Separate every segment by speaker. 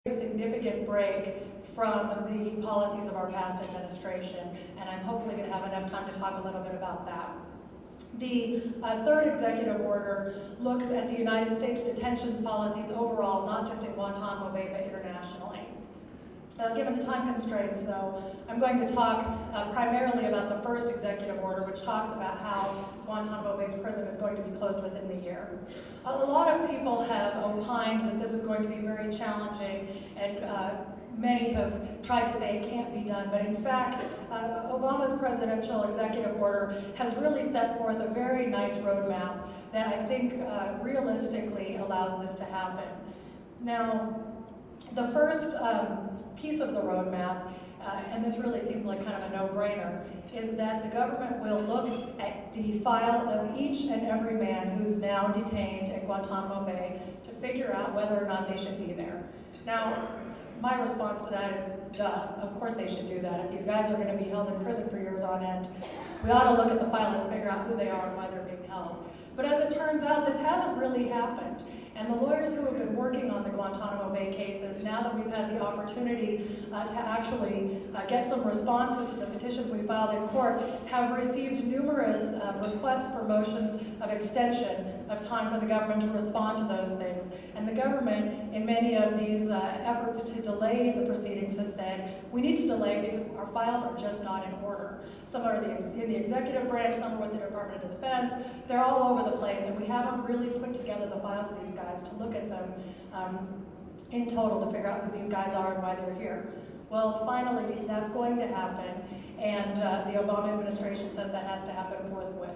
Speaker 1: significant break from the policies of our past administration, and I'm hopefully going to have enough time to talk a little bit about that. The third executive order looks at the United States detentions policies overall, not just in Guantanamo Bay, but internationally. Given the time constraints, though, I'm going to talk primarily about the first executive order, which talks about how Guantanamo Bay's prison is going to be closed within the year. A lot of people have opined that this is going to be very challenging, and many have tried to say it can't be done, but in fact, Obama's presidential executive order has really set forth a very nice roadmap that I think realistically allows this to happen. Now, the first piece of the roadmap, and this really seems like kind of a no-brainer, is that the government will look at the file of each and every man who's now detained at Guantanamo Bay to figure out whether or not they should be there. Now, my response to that is, duh, of course they should do that. If these guys are going to be held in prison for years on end, we ought to look at the file and figure out who they are and why they're being held. But as it turns out, this hasn't really happened. And the lawyers who have been working on the Guantanamo Bay cases, now that we've had the opportunity to actually get some responses to the petitions we filed in court, have received numerous requests for motions of extension of time for the government to respond to those things. And the government, in many of these efforts to delay the proceedings, has said, we need to delay because our files are just not in order. Some are in the executive branch, some are with the Department of Defense. They're all over the place, and we haven't really put together the files of these guys to look at them in total to figure out who these guys are and why they're here. Well, finally, that's going to happen, and the Obama administration says that has to happen forthwith.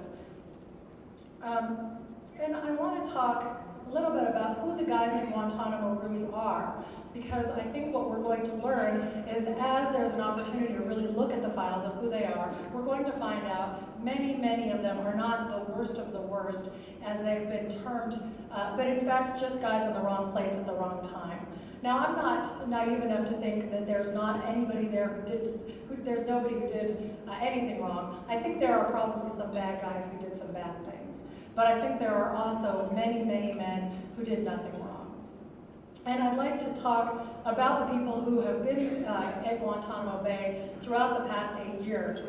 Speaker 1: And I want to talk a little bit about who the guys in Guantanamo really are, because I think what we're going to learn is as there's an opportunity to really look at the files of who they are, we're going to find out many of them are not the worst of the worst, as they've been termed, but in fact just guys in the wrong place at the wrong time. Now, I'm not naive enough to think that there's not anybody there there's nobody who did anything wrong. I think there are probably some bad guys who did some bad things. But I think there are also many men who did nothing wrong. And I'd like to talk about the people who have been at Guantanamo Bay throughout the past 8 years.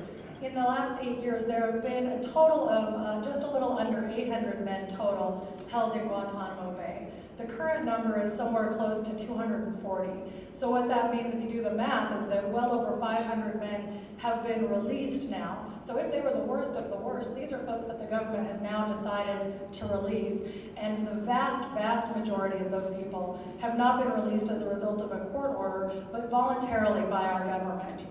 Speaker 1: In the last 8 years, there have been a total of just a little under 800 men total held in Guantanamo Bay. The current number is somewhere close to 240. So what that means, if you do the math, is that well over 500 men have been released now. So if they were the worst of the worst, these are folks that the government has now decided to release. And the vast majority of those people have not been released as a result of a court order, but voluntarily by our government.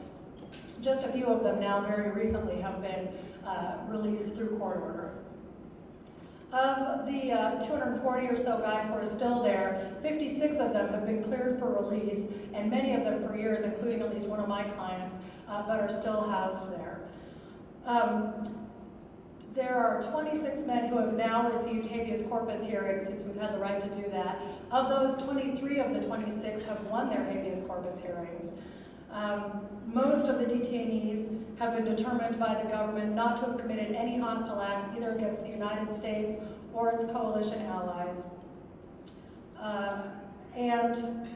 Speaker 1: Just a few of them now, very recently, have been released through court order. Of the 240 or so guys who are still there, 56 of them have been cleared for release, and many of them for years, including at least one of my clients, but are still housed there. There are 26 men who have now received habeas corpus hearings since we've had the right to do that. Of those, 23 of the 26 have won their habeas corpus hearings. Most of the detainees have been determined by the government not to have committed any hostile acts either against the United States or its coalition allies. And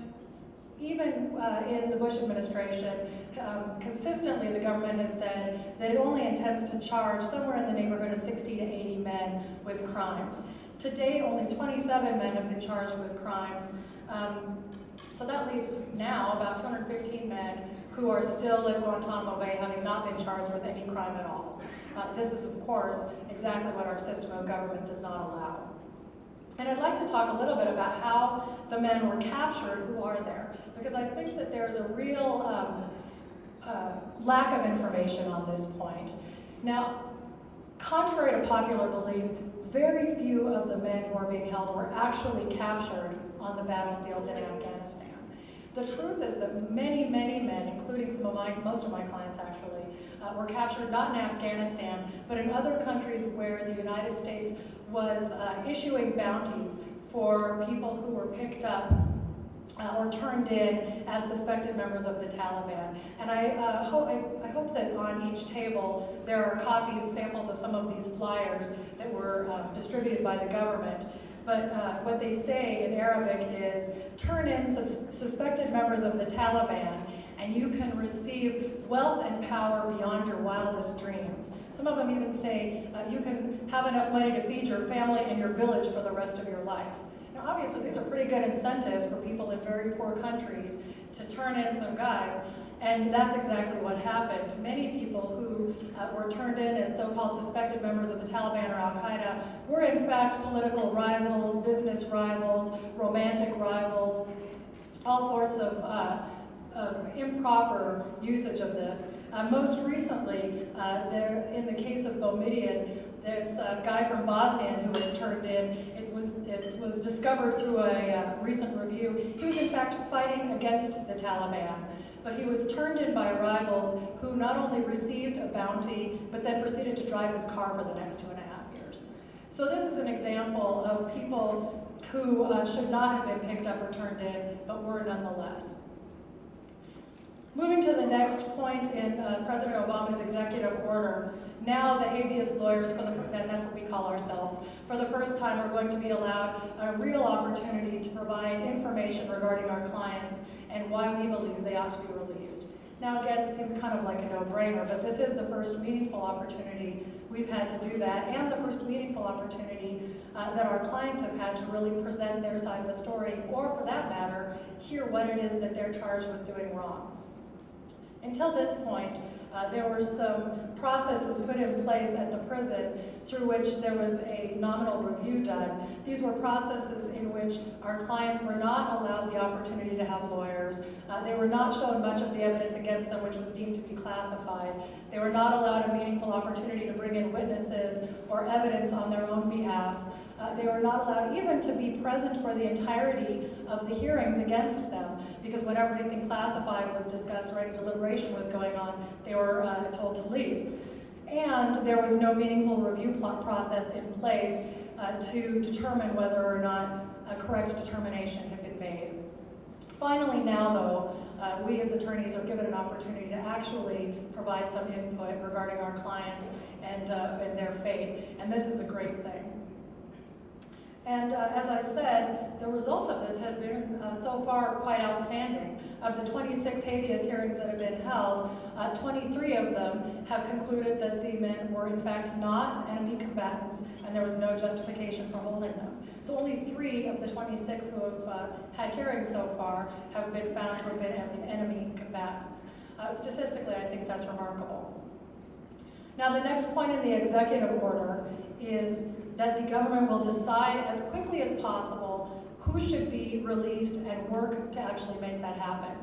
Speaker 1: even in the Bush administration, consistently the government has said that it only intends to charge somewhere in the neighborhood of 60 to 80 men with crimes. To date, only 27 men have been charged with crimes. So that leaves now about 215 men who are still at Guantanamo Bay having not been charged with any crime at all. This is, of course, exactly what our system of government does not allow. And I'd like to talk a little bit about how the men were captured who are there, because I think that there's a real lack of information on this point. Now, contrary to popular belief, very few of the men who are being held were actually captured on the battlefields in Afghanistan. The truth is that many men, including most of my clients actually, were captured not in Afghanistan, but in other countries where the United States was issuing bounties for people who were picked up or turned in as suspected members of the Taliban. And I hope that on each table there are copies, samples of some of these flyers that were distributed by the government. but what they say in Arabic is, turn in suspected members of the Taliban, and you can receive wealth and power beyond your wildest dreams. Some of them even say you can have enough money to feed your family and your village for the rest of your life. Now, obviously, these are pretty good incentives for people in very poor countries to turn in some guys, and that's exactly what happened. Many people who were turned in as so-called suspected members of the Taliban or Al-Qaeda were in fact political rivals, business rivals, romantic rivals, all sorts of improper usage of this. Most recently, in the case of Bomidian, this guy from Bosnia who was turned in, it was discovered through a recent review. He was in fact fighting against the Taliban, but he was turned in by rivals who not only received a bounty, but then proceeded to drive his car for the next 2.5 years. So this is an example of people who should not have been picked up or turned in, but were nonetheless. Moving to the next point in President Obama's executive order, now the habeas lawyers, and that's what we call ourselves, for the first time we're going to be allowed a real opportunity to provide information regarding our clients and why we believe they ought to be released. Now again, it seems kind of like a no-brainer, but this is the first meaningful opportunity we've had to do that, and the first meaningful opportunity that our clients have had to really present their side of the story, or for that matter, hear what it is that they're charged with doing wrong. Until this point, there were some processes put in place at the prison through which there was a nominal review done. These were processes in which our clients were not allowed the opportunity to have lawyers. They were not shown much of the evidence against them, which was deemed to be classified. They were not allowed a meaningful opportunity to bring in witnesses or evidence on their own behalfs. They were not allowed even to be present for the entirety of the hearings against them, because whenever anything classified was discussed or any deliberation was going on, they were told to leave. And there was no meaningful review process in place to determine whether or not a correct determination had been made. Finally now, though, we as attorneys are given an opportunity to actually provide some input regarding our clients and their fate, and this is a great thing. And as I said, the results of this have been so far quite outstanding. Of the 26 habeas hearings that have been held, 23 of them have concluded that the men were in fact not enemy combatants, and there was no justification for holding them. So only 3 of the 26 who have had hearings so far have been found to have been enemy combatants. Statistically, I think that's remarkable. Now, the next point in the executive order is that the government will decide as quickly as possible who should be released and work to actually make that happen.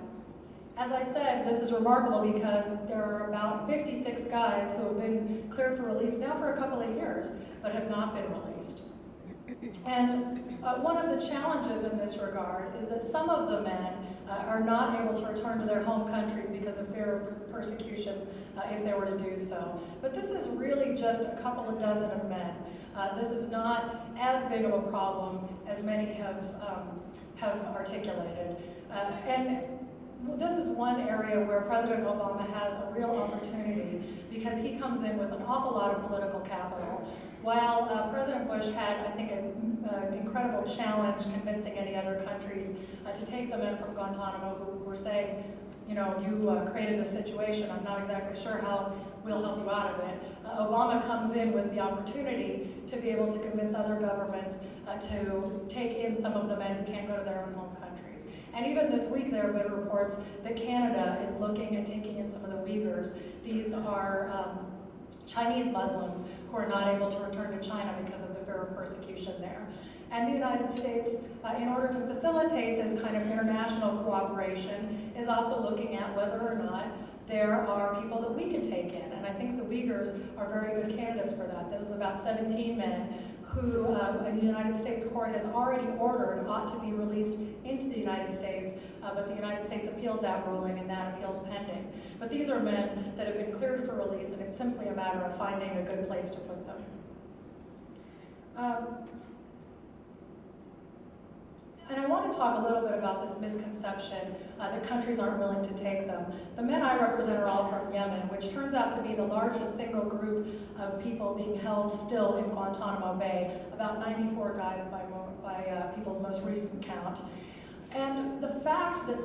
Speaker 1: As I said, this is remarkable because there are about 56 guys who have been cleared for release now for a couple of years, but have not been released. And one of the challenges in this regard is that some of the men are not able to return to their home countries because of fear of persecution if they were to do so. But this is really just a couple of dozen of men. This is not as big of a problem as many have articulated. And this is one area where President Obama has a real opportunity because he comes in with an awful lot of political capital. While President Bush had, I think, an incredible challenge convincing any other countries to take the men from Guantanamo who were saying, you know, you created this situation, I'm not exactly sure how we'll help you out of it. Obama comes in with the opportunity to be able to convince other governments to take in some of the men who can't go to their own home countries. And even this week there have been reports that Canada is looking at taking in some of the Uyghurs. These are Chinese Muslims who are not able to return to China because of the fear of persecution there. And the United States, in order to facilitate this kind of international cooperation, is also looking at whether or not there are people that we can take in. And I think the Uyghurs are very good candidates for that. This is about 17 men who a United States court has already ordered ought to be released into the United States, but the United States appealed that ruling and that appeal's pending. But these are men that have been cleared for release, and it's simply a matter of finding a good place to put them. And I want to talk a little bit about this misconception that countries aren't willing to take them. The men I represent are all from Yemen, which turns out to be the largest single group of people being held still in Guantanamo Bay, about 94 guys by people's most recent count. And the fact that